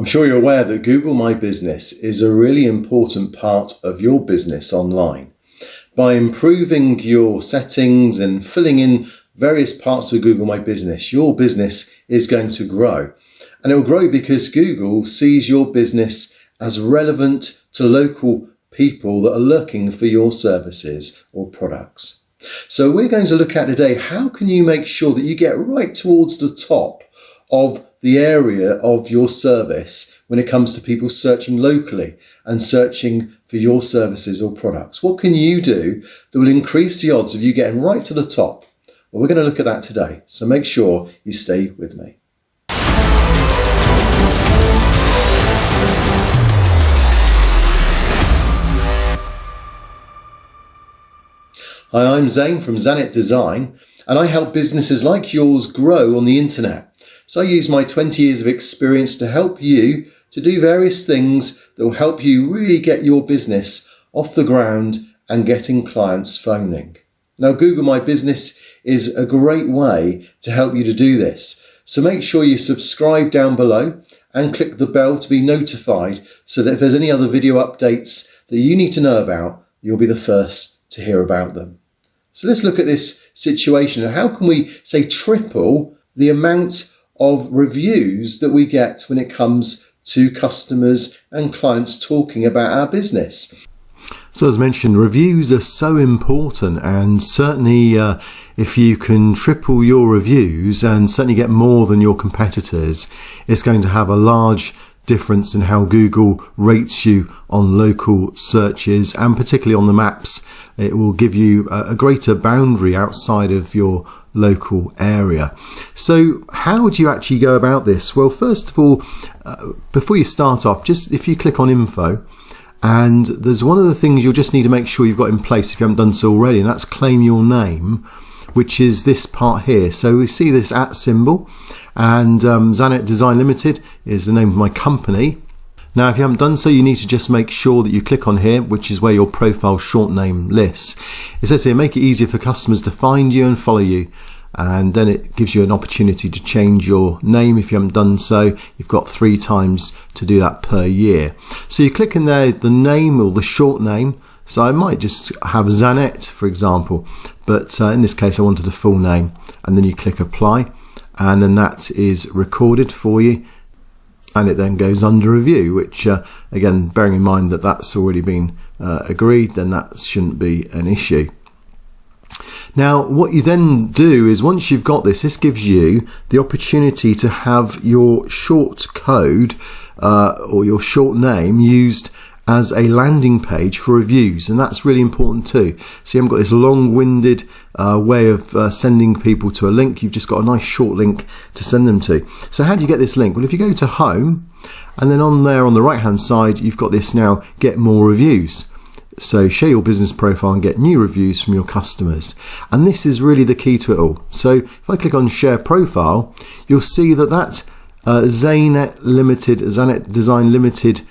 I'm sure you're aware that Google My Business is a really important part of your business online. By improving your settings and filling in various parts of Google My Business, your business is going to grow. And it will grow because Google sees your business as relevant to local people that are looking for your services or products. So we're going to look at today, how can you make sure that you get right towards the top of the area of your service when it comes to people searching locally and searching for your services or products? What can you do that will increase the odds of you getting right to the top? Well, we're going to look at that today. So make sure you stay with me. Hi, I'm Zane from Zanet Design, and I help businesses like yours grow on the internet. So I use my 20 years of experience to help you to do various things that will help you really get your business off the ground and getting clients phoning. Now, Google My Business is a great way to help you to do this. So make sure you subscribe down below and click the bell to be notified so that if there's any other video updates that you need to know about, you'll be the first to hear about them. So let's look at this situation and how can we say triple the amount of reviews that we get when it comes to customers and clients talking about our business. So as mentioned, reviews are so important, and certainly if you can triple your reviews and certainly get more than your competitors, it's going to have a large difference in how Google rates you on local searches, and particularly on the maps. It will give you a greater boundary outside of your local area. So how do you actually go about this? Well, first of all, before you start off, just if you click on info, and there's one of the things you'll just need to make sure you've got in place if you haven't done so already, and that's claim your name, which is this part here. So we see this @ symbol, and Zanet Design Limited is the name of my company. Now, if you haven't done so, you need to just make sure that you click on here, which is where your profile short name lists. It says here, make it easier for customers to find you and follow you. And then it gives you an opportunity to change your name if you haven't done so. You've got 3 times to do that per year. So you click in there, the name or the short name. So I might just have Zanet, for example, but in this case I wanted a full name, and then you click apply, and then that is recorded for you, and it then goes under review, which again, bearing in mind that that's already been agreed, then that shouldn't be an issue. Now, what you then do is once you've got this gives you the opportunity to have your short code or your short name used as a landing page for reviews, and that's really important too. So you haven't got this long-winded way of sending people to a link. You've just got a nice short link to send them to. So how do you get this link? Well, if you go to home, and then on there on the right hand side you've got this now, get more reviews. So share your business profile and get new reviews from your customers, and this is really the key to it all. So if I click on share profile, you'll see that Zanet Design Limited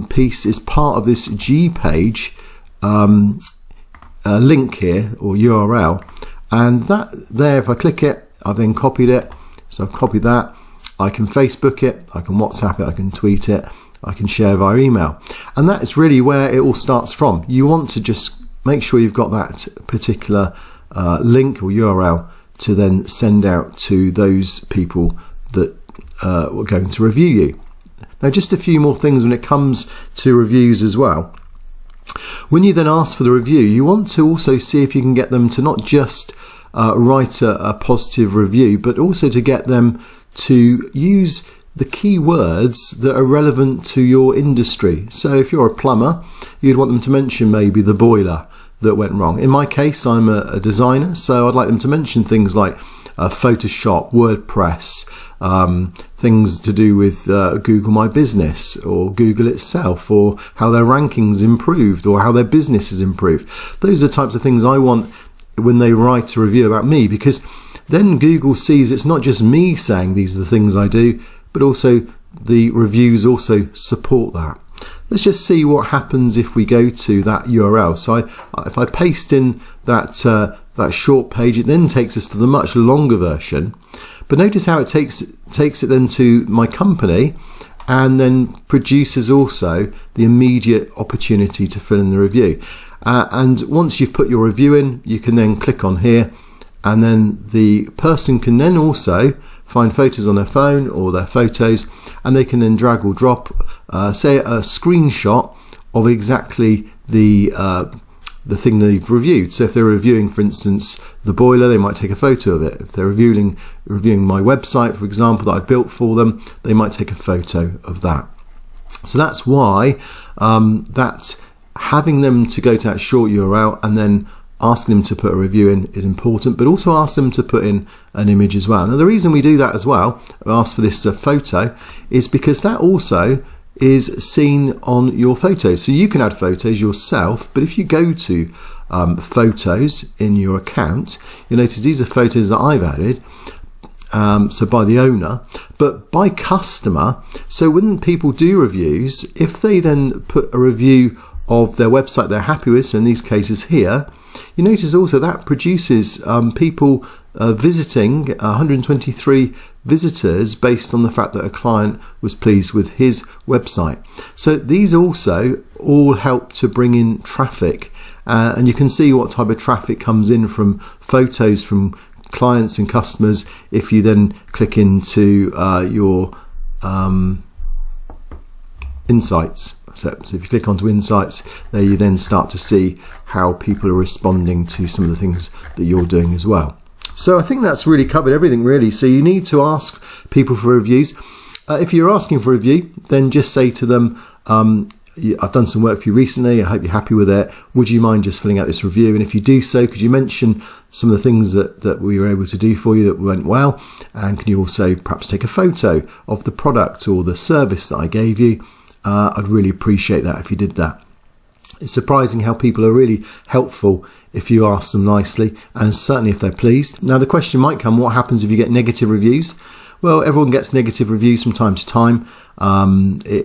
piece is part of this G page link here, or URL, and that there, if I click it, I've then copied it. So I've copied that. I can Facebook it, I can WhatsApp it, I can tweet it, I can share via email, and that's really where it all starts from. You want to just make sure you've got that particular link or URL to then send out to those people that are going to review you. Now, just a few more things when it comes to reviews as well. When you then ask for the review, you want to also see if you can get them to not just write a positive review, but also to get them to use the keywords that are relevant to your industry. So if you're a plumber, you'd want them to mention maybe the boiler that went wrong. In my case, I'm a designer, so I'd like them to mention things like Photoshop, WordPress, things to do with Google My Business or Google itself, or how their rankings improved or how their business is improved. Those are the types of things I want when they write a review about me, because then Google sees it's not just me saying these are the things I do, but also the reviews also support that. Let's just see what happens if we go to that URL. So if I paste in that short page, it then takes us to the much longer version. But notice how it takes it then to my company, and then produces also the immediate opportunity to fill in the review. And once you've put your review in, you can then click on here, and then the person can then also find photos on their phone or their photos, and they can then drag or drop, say, a screenshot of exactly the thing they've reviewed. So if they're reviewing, for instance, the boiler, they might take a photo of it. If they're reviewing my website, for example, that I've built for them, they might take a photo of that. So that's why that having them to go to that short URL and then asking them to put a review in is important, but also ask them to put in an image as well. Now, the reason we do that as well, ask for this photo, is because that also is seen on your photos. So you can add photos yourself, but if you go to photos in your account, you'll notice these are photos that I've added, so by the owner, but by customer. So when people do reviews, if they then put a review of their website they're happy with, so in these cases here, you notice also that produces people visiting, 123 visitors based on the fact that a client was pleased with his website. So these also all help to bring in traffic, and you can see what type of traffic comes in from photos from clients and customers if you then click into your insights. So if you click onto insights, there you then start to see how people are responding to some of the things that you're doing as well. So I think that's really covered everything, really. So you need to ask people for reviews. If you're asking for a review, then just say to them, I've done some work for you recently, I hope you're happy with it. Would you mind just filling out this review? And if you do so, could you mention some of the things that we were able to do for you that went well? And can you also perhaps take a photo of the product or the service that I gave you? I'd really appreciate that if you did that. It's surprising how people are really helpful if you ask them nicely, and certainly if they're pleased. Now the question might come, what happens if you get negative reviews? Well, everyone gets negative reviews from time to time.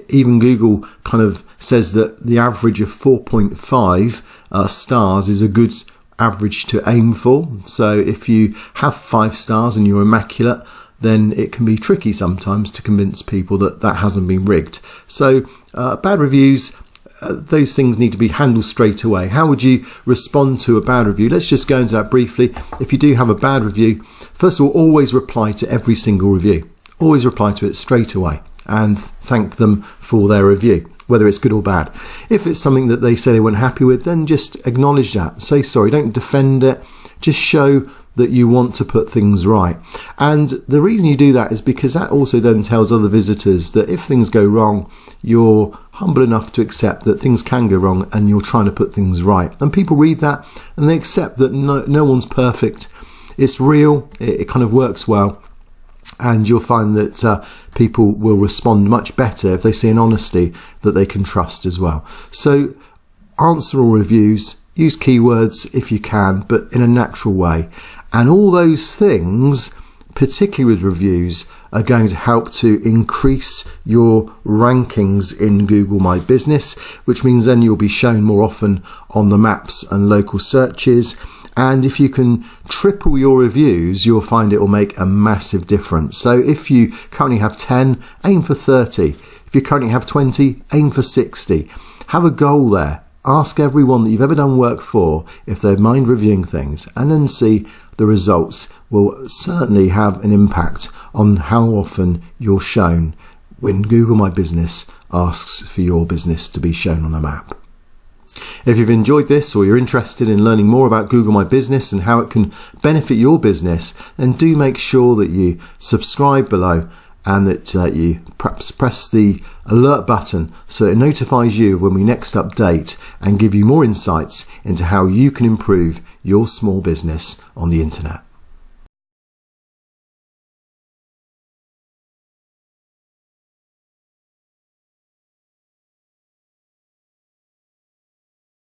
Even Google kind of says that the average of 4.5 stars is a good average to aim for. So if you have 5 stars and you're immaculate, then it can be tricky sometimes to convince people that that hasn't been rigged. So bad reviews, those things need to be handled straight away. How would you respond to a bad review? Let's just go into that briefly. If you do have a bad review, first of all, always reply to every single review. Always reply to it straight away and thank them for their review, whether it's good or bad. If it's something that they say they weren't happy with, then just acknowledge that. Say sorry, don't defend it. Just show that you want to put things right. And the reason you do that is because that also then tells other visitors that if things go wrong, you're humble enough to accept that things can go wrong and you're trying to put things right. And people read that and they accept that no one's perfect. It's real, it kind of works well. And you'll find that people will respond much better if they see an honesty that they can trust as well. So answer all reviews, use keywords if you can, but in a natural way. And all those things, particularly with reviews, are going to help to increase your rankings in Google My Business, which means then you'll be shown more often on the maps and local searches. And if you can triple your reviews, you'll find it will make a massive difference. So if you currently have 10, aim for 30. If you currently have 20, aim for 60. Have a goal there. Ask everyone that you've ever done work for if they mind reviewing things, and then see the results will certainly have an impact on how often you're shown when Google My Business asks for your business to be shown on a map. If you've enjoyed this or you're interested in learning more about Google My Business and how it can benefit your business, then do make sure that you subscribe below and that you perhaps press the alert button so it notifies you when we next update and give you more insights into how you can improve your small business on the internet.